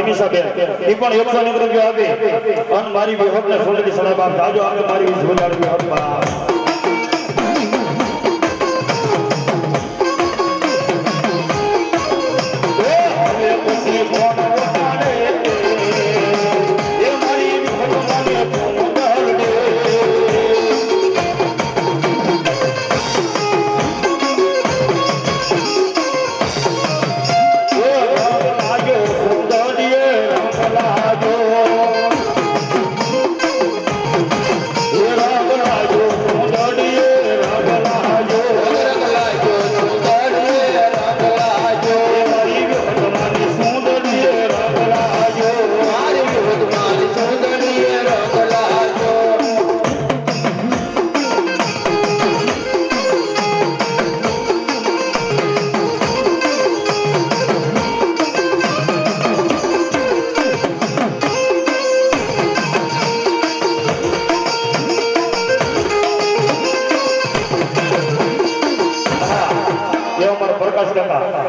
નિમિષાબેન એ પણ 100 રૂપિયા આપે અને મારી વિહતને સુંદરી સડા બાપ જાજો આપે મારી વિહત બાપ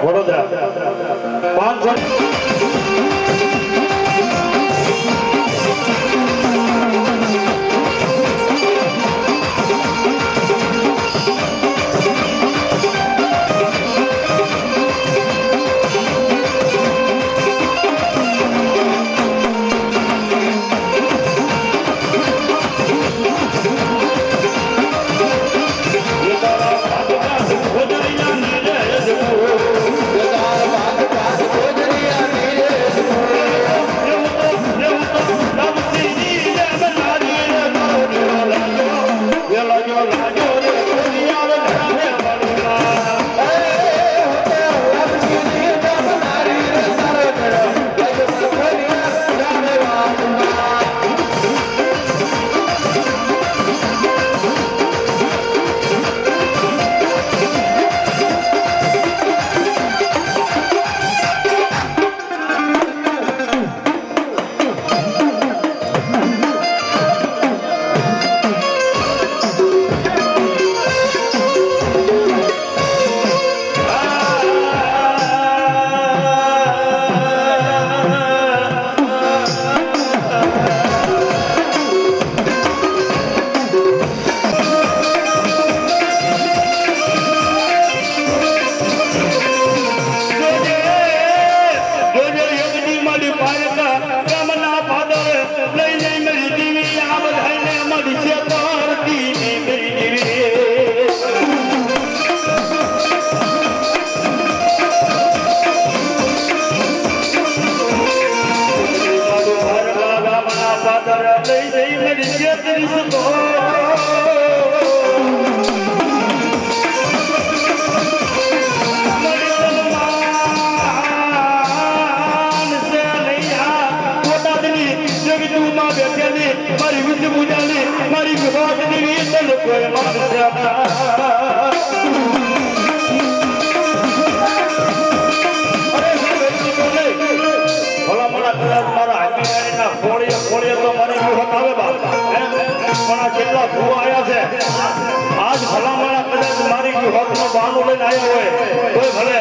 વડોદરા 500 કેટલા ભૂવા આવ્યા છે આજ ભલામણા કદાચ મારી વિહતનું બાનું લઈને આવ્યા હોય તોય ભલે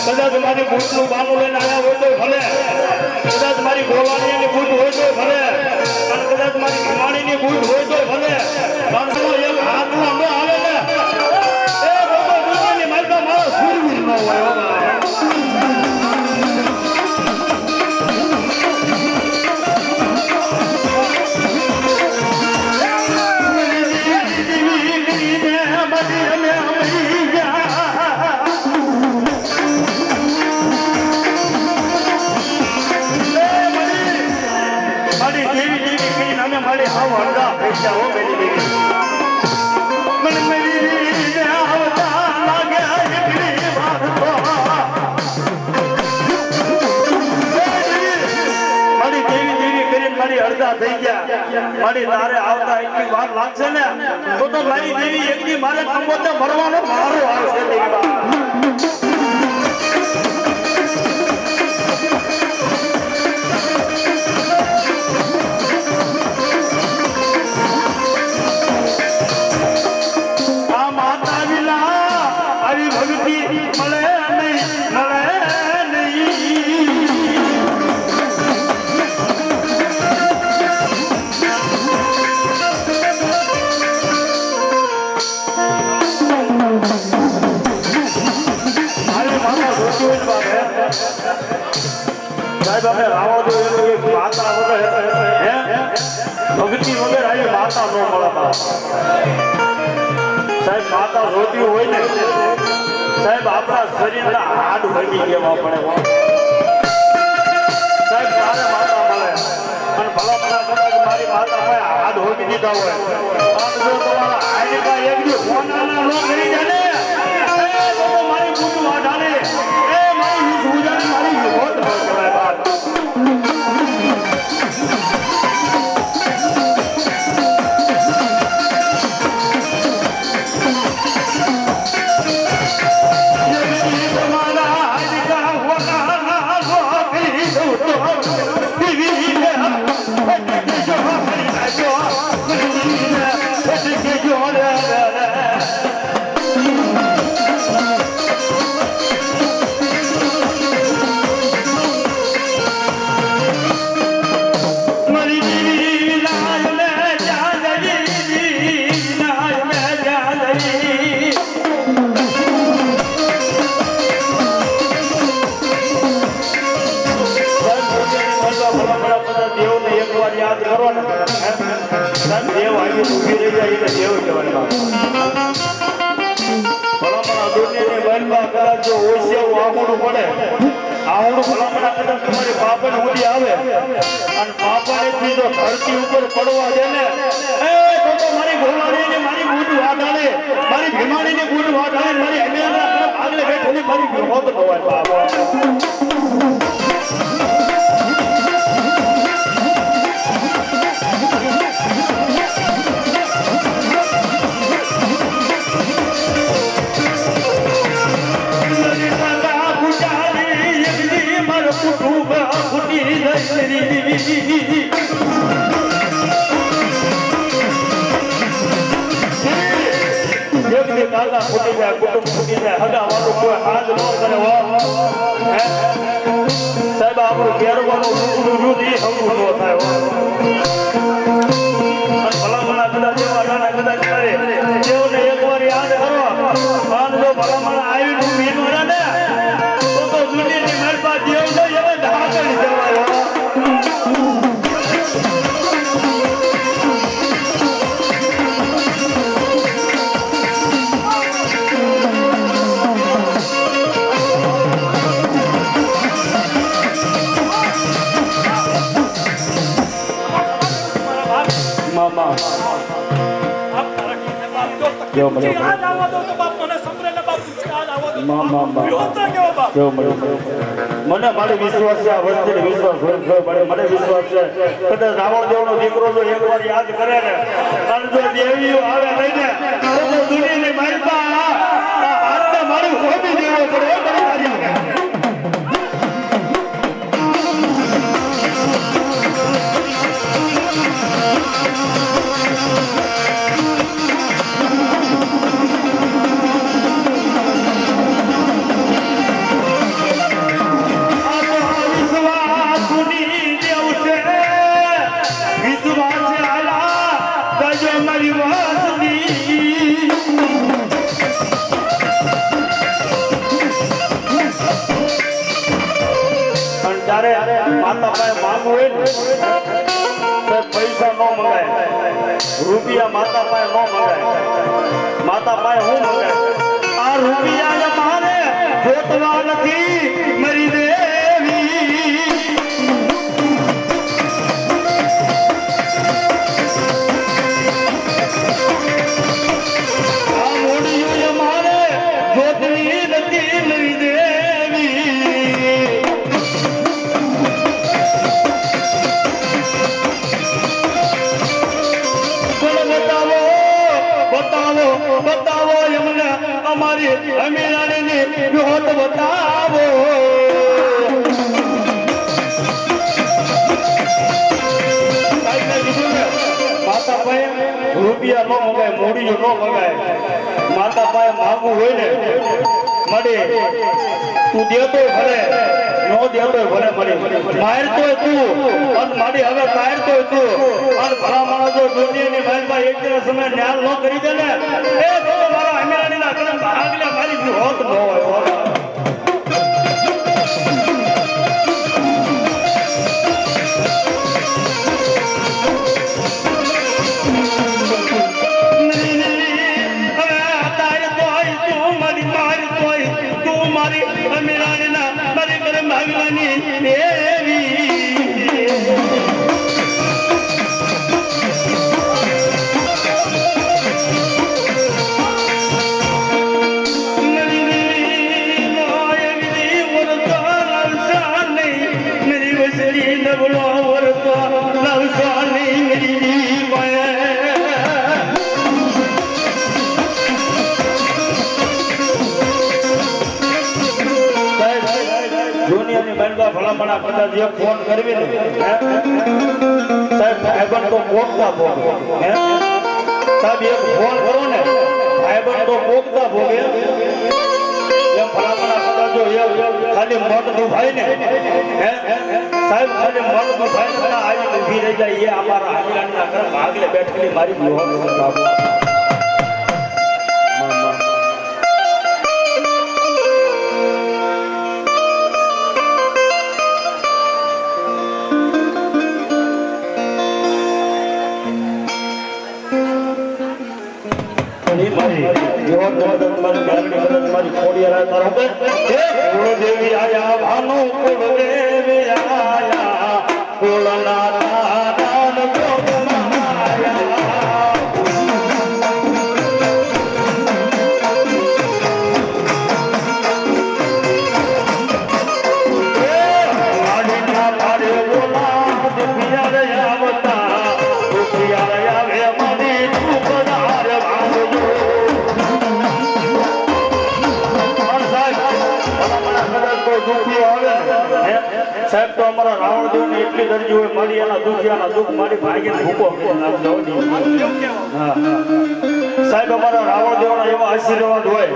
કદાચ મારી બૂટનું બાનું લઈને આવ્યા હોય તોય ભલે કદાચ મારી ગોવાળીની બૂટ હોય તોય ભલે અને કદાચ મારી ભીમાણીની બૂટ હોય તોય ભલે પણ એક હાથમાં ન આવે ને એ રોગો દુનિયાની માલકા મારો સુરવીર ન હોય મારી હાવ હરદા પૈસા હો મેરી બેટી મને મેરી ને આવતા લાગ્યા એકલી વાત તો મારી દેવી દેવી કરીને મારી હરદા થઈ ગયા મારી તારે આવતા એટલી વાર લાગશે ને તો મારી દેવી એકલી મારે કંબોતે ભરવાનો મારો આવશે દેવી ભક્તિ મળે નહીં માતા વગર હે ભક્તિ વગર આવી માતા ન મળે સાહેબ. માતા જોતી હોય ને સાહેબ આપણા શરીરના હાડ ભાગી ગયા પડે સાહેબ. તારે માતા મળે અને ભલા ભલા કદાચ મારી માતા ભાઈ હાડ હોગી દીધા હોય અને જો તમારા હાડકા એક દી ફોનાના ન કરી દે ને તો મારી પૂરું વાઢાને મારી સુજાને મારી હોત ન કહેવાય બાપ. દેવ આવી ઉભી રહી જાય એટલે દેવ કહેવાય. ભલામણા દુનિયાની વહેલમાં કદાચ જો ઓછે આવડું પડે આવડું ભલામણા કદાચ તમારી પાપણ ઉડી આવે અને પાપાનેથી જો ધરતી ઉપર પડવા દે ને તો મારી ઘોડાડીને મારી બૂટ વાટાડે મારી ભીમાણીની બૂટ વાટાડે મારી અમેરા આગળ બેઠેલી મારી હોત ન હોય બાબા. દાદા ફૂટી જાય કુટુંબ ફૂટી જાય હગા વાળું કોઈ હાથ ન કરે સાહેબ આપણું ઘેરવાનું રૂપ એ હમું ન થાય ભલામણા કદાચ એવા નાના કદાચ કરે તેઓને એકવાર યાદ કરો અને જો ભલામણા આવી ભીનો ને તો દુનિયાની મહેરબાન દેવ ને એવા ઢાંકણી જવાય. મને મારો વિશ્વાસ છે આ વસ્તુનો વિશ્વાસ મને વિશ્વાસ છે કદાચ રાવણ દેવનો દીકરો જો એકવાર યાદ કરે ને અને જો દેવીઓ આવે લઈને તો દુનિયાની મહેરબાન હાથને મારી હોબી દેવો પડે માતા પાસે માંગવું હોય ને પૈસા ન મંગાય રૂપિયા માતા પાસે ન મંગાય માતા પાસે શું મંગાય આ રૂપિયા મારે જોતવા નથી મરી દેવી આ મોડીઓ મારે જોતવી નથી મરી દેવી બતાવો એમને અમારી અમીરાણીની વિહોત બતાવો. માતા પાસે રૂપિયા ન મંગાય મૂડીઓ ન મંગાય માતા પાસે માંગવું હોય ને મળે તું દેતો ભલે ન દેતો ભલે મળે મારતો તું અને મારી હવે મારતો તું અને ભલા માણસ જો દુનિયાની મહેલમાં એક દિવસ સમય ન્યાલ ન કરી દે ને એ તો મારા અમીરાણીના કદમ આગળ મારી હોત ન હોય. ભલામણા કદાચ જે ફોન કરવી ને સાહેબ ભાઈબંધ તો પોગતા ભોગે સાહેબ એક ફોન કરો ને ભાઈબંધ તો પોગતા ભોગે એમ ભલામણા કદાચ જો ખાલી મન દુભાઈ ને સાહેબ ખાલી મન દુભાઈ ને આવી ઊભી રહી જાય એ અમારા હાજરાના ઘર ભાગલે બેઠેલી મારી વિહોણ દેવી આયા ભાનુ કુળદેવી આયા કુળના દાન સાહેબ તો અમારા રાવણદેવ ની એટલી દરજી હોય મારી એના દુખ મારી ભાગીને ભૂકો સાહેબ અમારા રાવણદેવ ના એવા આશીર્વાદ હોય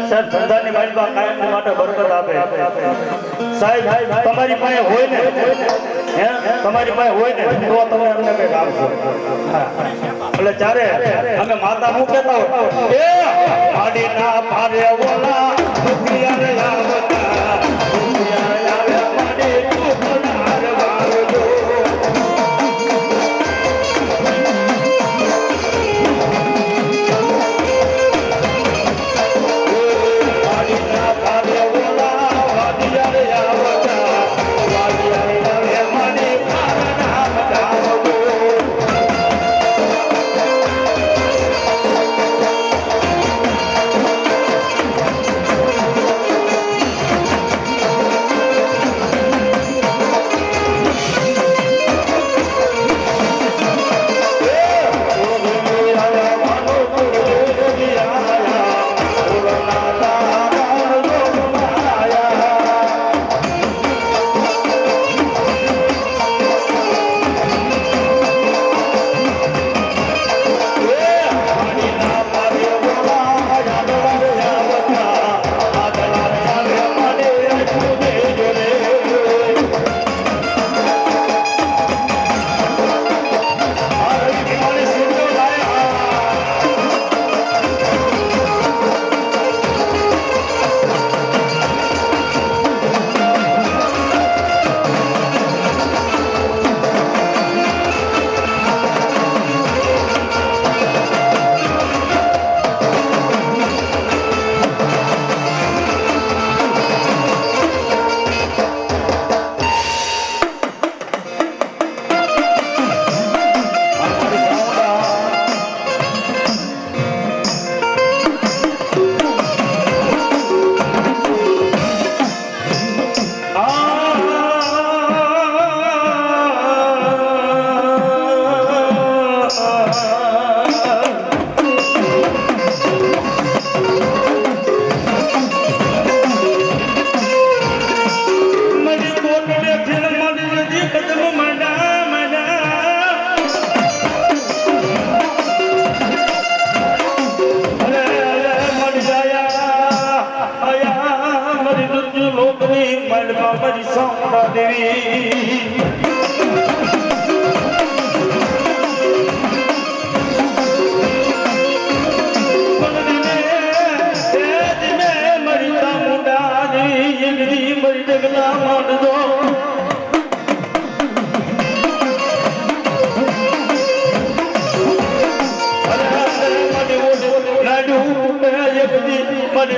સાહેબ ધંધાની માલિકા કાયમ માટે બરકત આપે સાહેબ તમારી પાસે હોય ને તમારી પાસે હોય ને તો તમે અમને કઈક આપશો એટલે ચારે અમે માતા હું કેતા હોય એ માડી ના ભારે ઓલા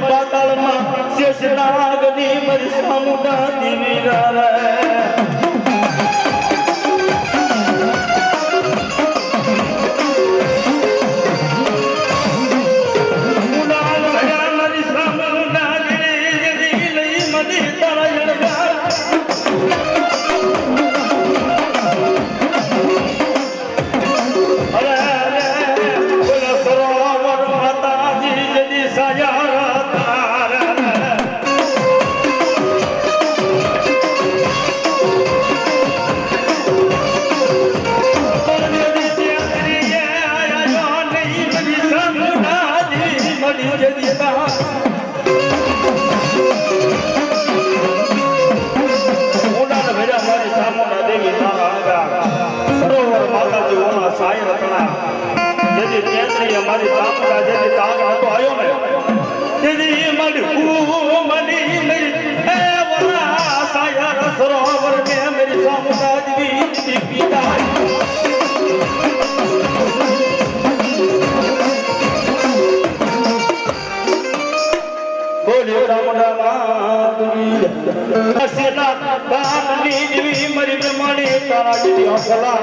પાતાળમાં શેષનાગની મરી સામુડા દીવી તારી સામના જે તાગ હતો આવ્યો ને તેની મડકું મની મેરી હે વલા સાયા સરોવર મે મેરી સામના જી પીતા બોલ્યો રામડા માધુરી અસલા બાની જીવી મરી બ્રહ્મણી તારા જેવી હસલા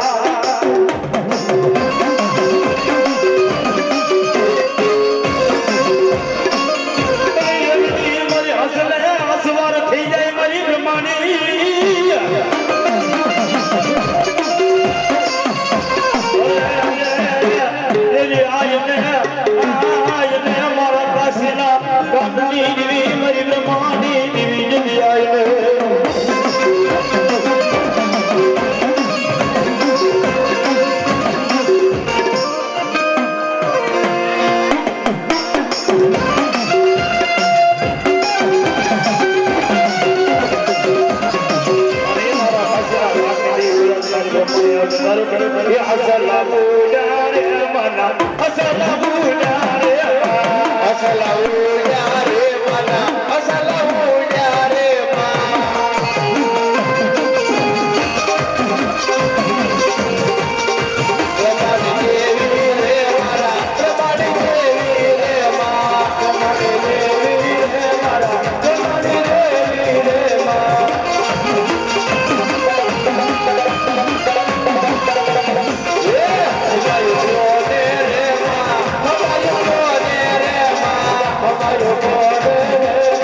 Bye.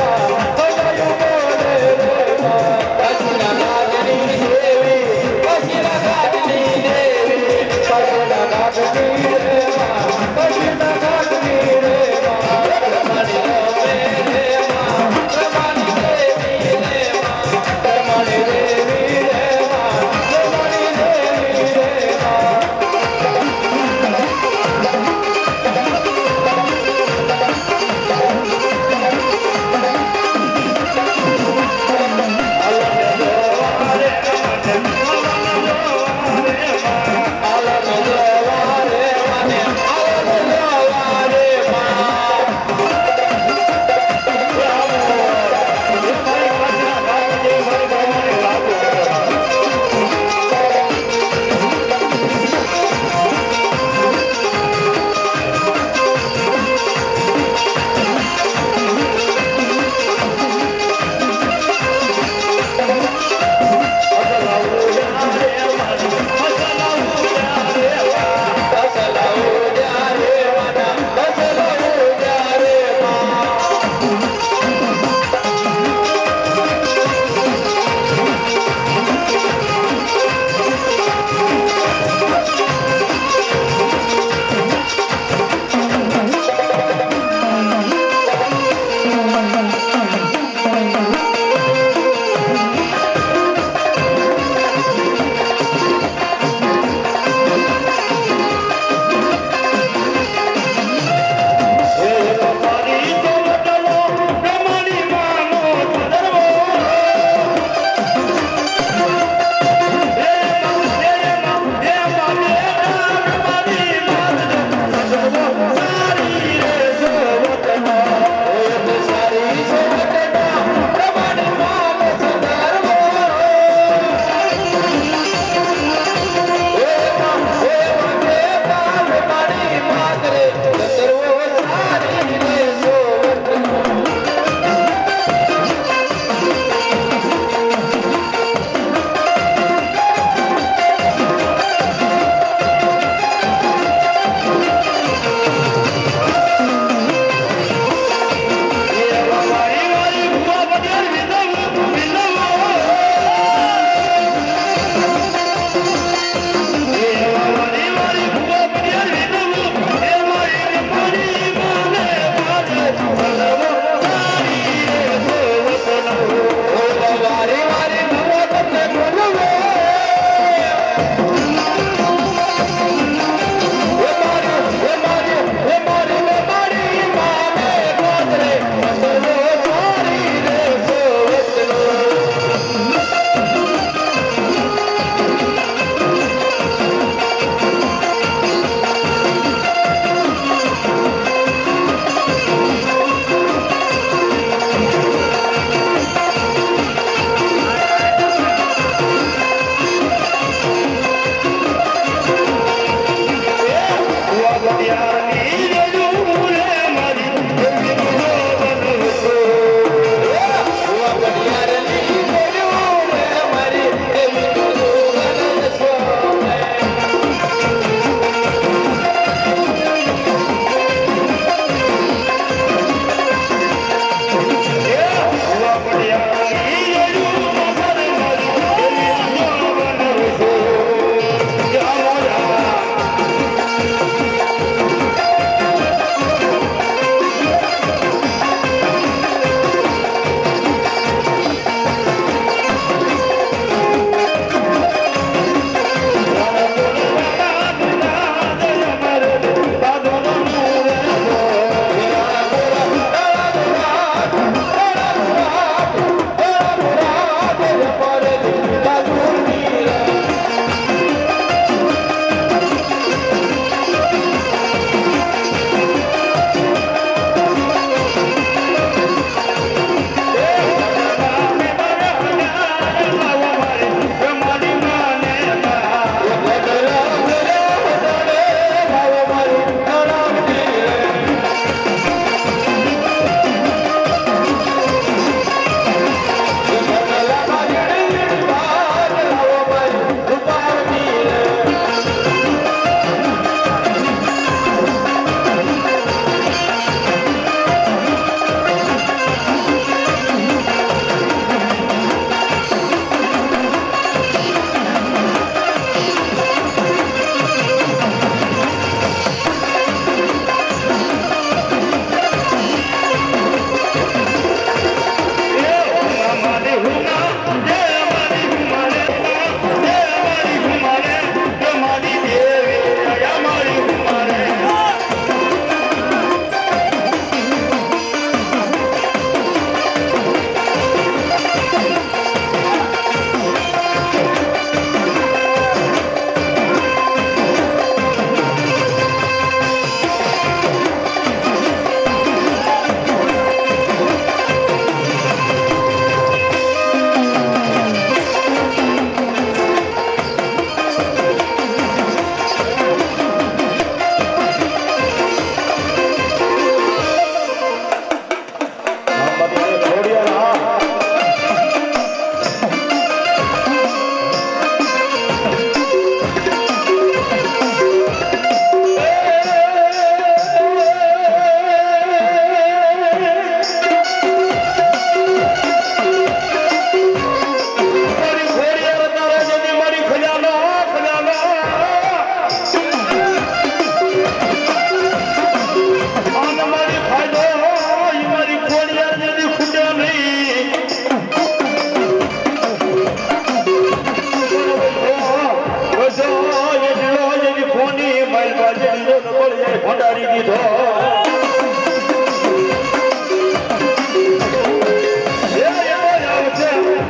ને બોલીએ ભંડારી દીધો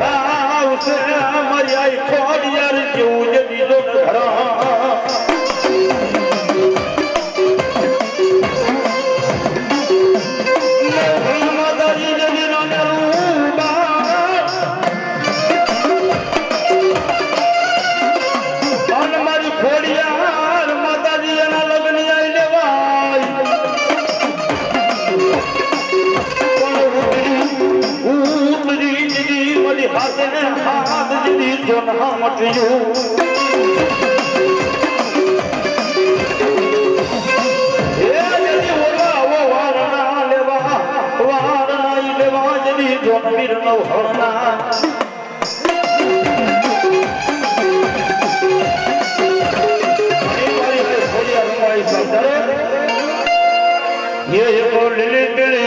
આવશે મારી આઈ ખોડિયાર જેવું જ દીધો ને ઘરા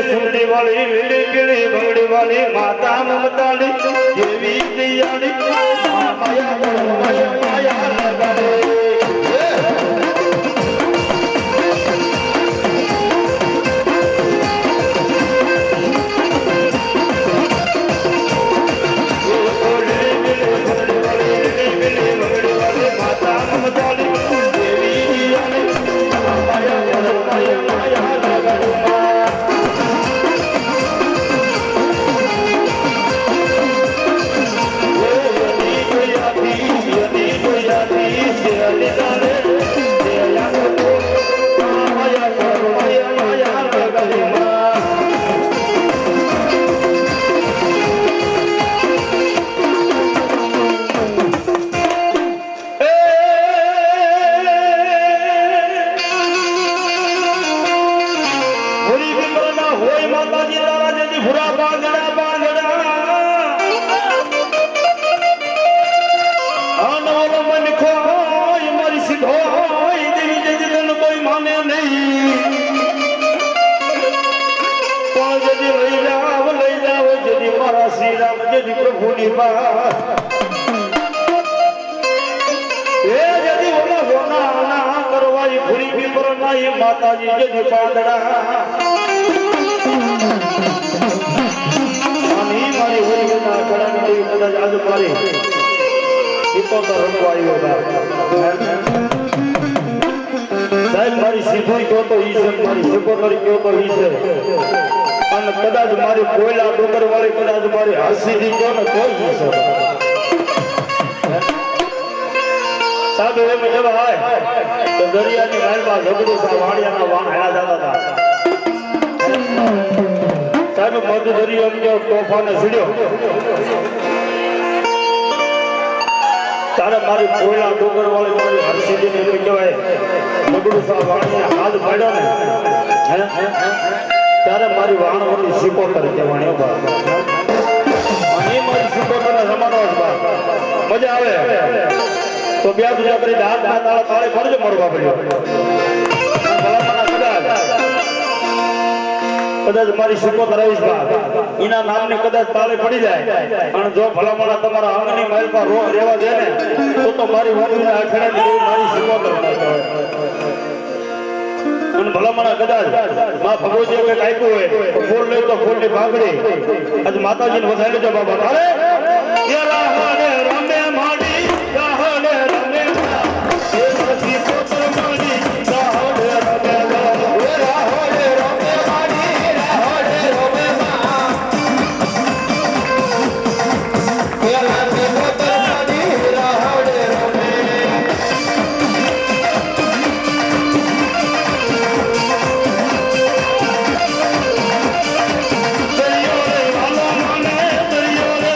सुनने वाली लीली पीली बंगड़ी वाली माता ममताली देवी दियाली माया माया माया लगा रे माताजी जी पादड़ा मारी होली ना कड़ानी कदाच आज मारी तो रंगवाई होगा साहब मारी सीधो क्यों तो ही से मारी सिकोतरी क्यों तो ही से अन कदाच मारी कोयला डोकर वाली कदाच मारी हसी दी क्यों ना तो ही से साहब ये मुझे भाई तो दरिया की महल बात झगड़ू सा वाड़िया ना वाण हेला जाता था साहब मध्य दरिया में जो तूफान सीढ़ियो तारे मारी कोयला डोगर वाले मारी हरसी दी ने कहे झगड़ू सा वाड़िया हाथ पाड्यो ने तारे मारी वाण वाली सिकोतर कहेवाणी बा आणि मारी सिकोतर ना जमानो बा मजा आवे तो ब्याह तुझा करे हाथ ना ताला ताले फर्ज मरवा पड़ियो भला मना कदाच मारी सिको करावीस बा इना नाम ने कदाच ताले पड़ी जाए पण जो भला मना तुम्हारा आंगनी महल पर रो रेवा दे ने तो मारी वाणी ना अखड़े दी मारी सिको करना उन भला मना कदाच मां भगवती के काई को है फूल ले तो फूल की भागड़ी आज माताजी ने बताई जो बाबा अरे ये राहने रमे माडी राहने रमे ये ससी पुत्र माडी राहने रमे ये राहने रमे माडी राहने रमे ये ससी पुत्र माडी राहने रमे दरियो रे वालो माने दरियो रे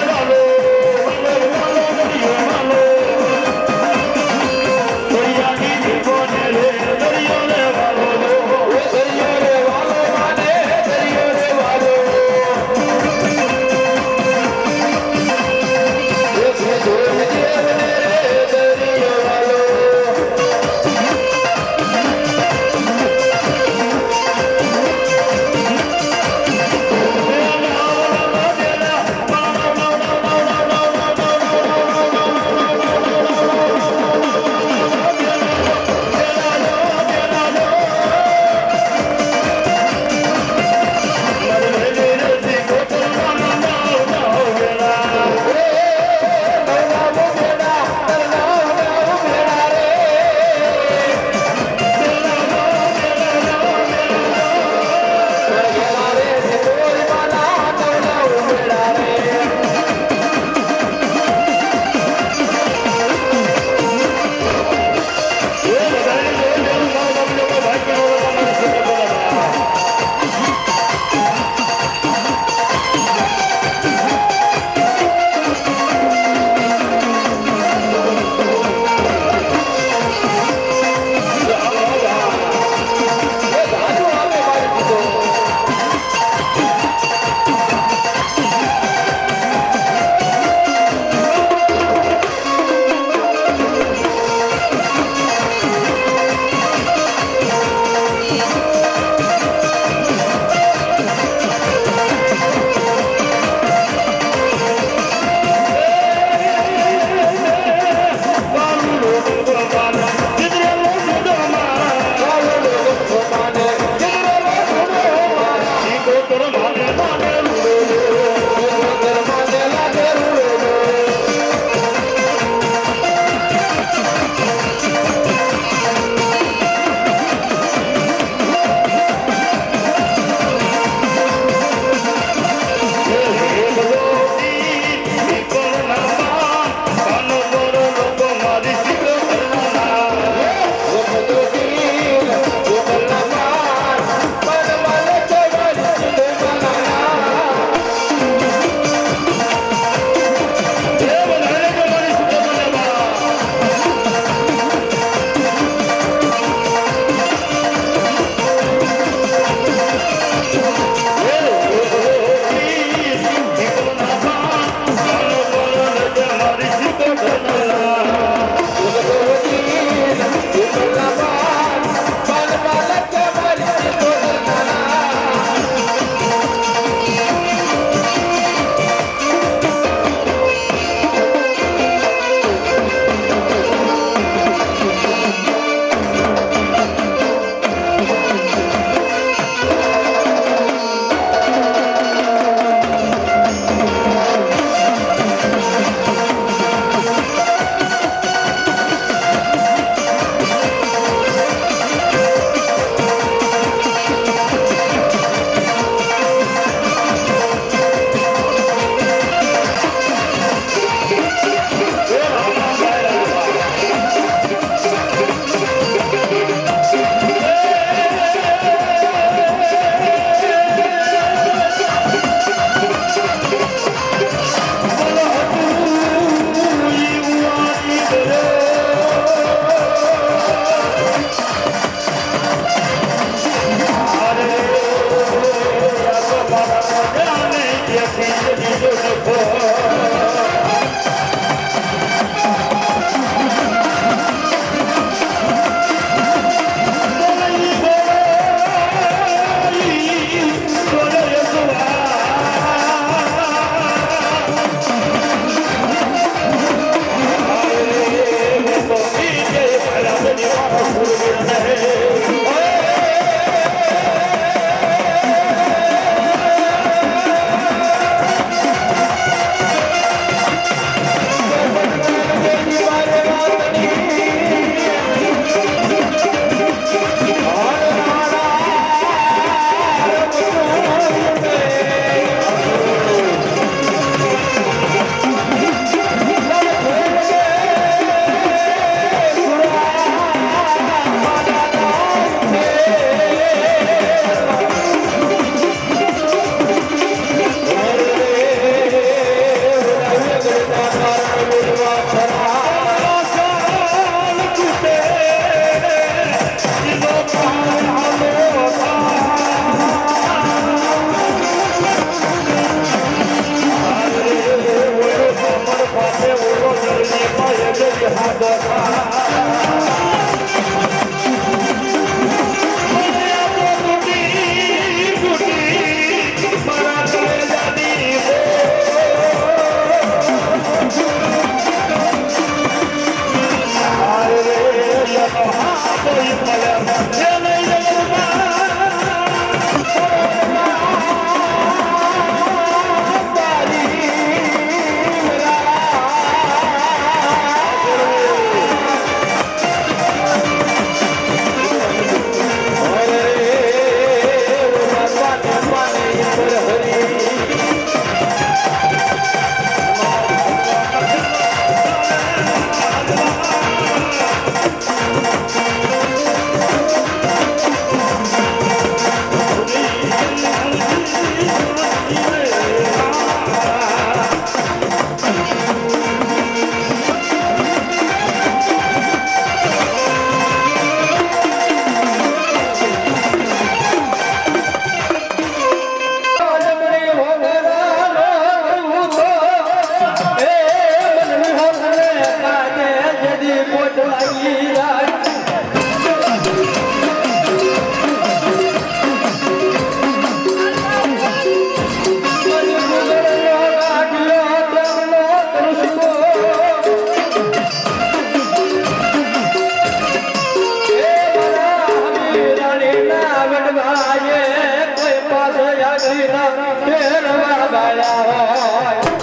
હરીના ફેરવા ગાયા હોય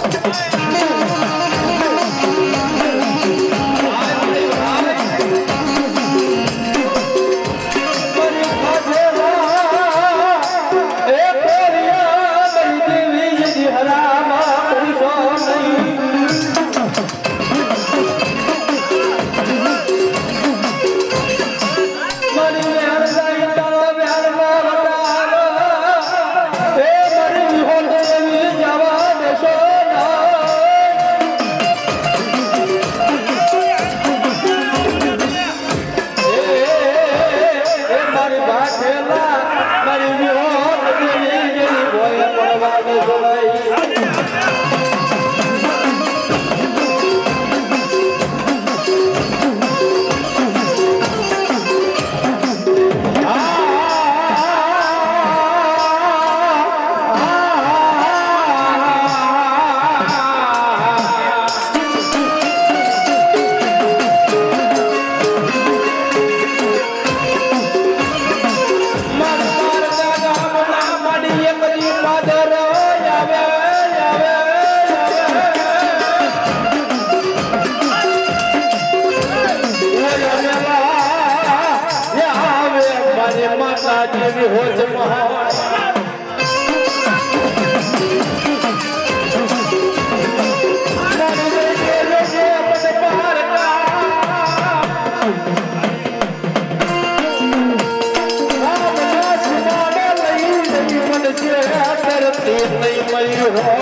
નહીં મળ્યું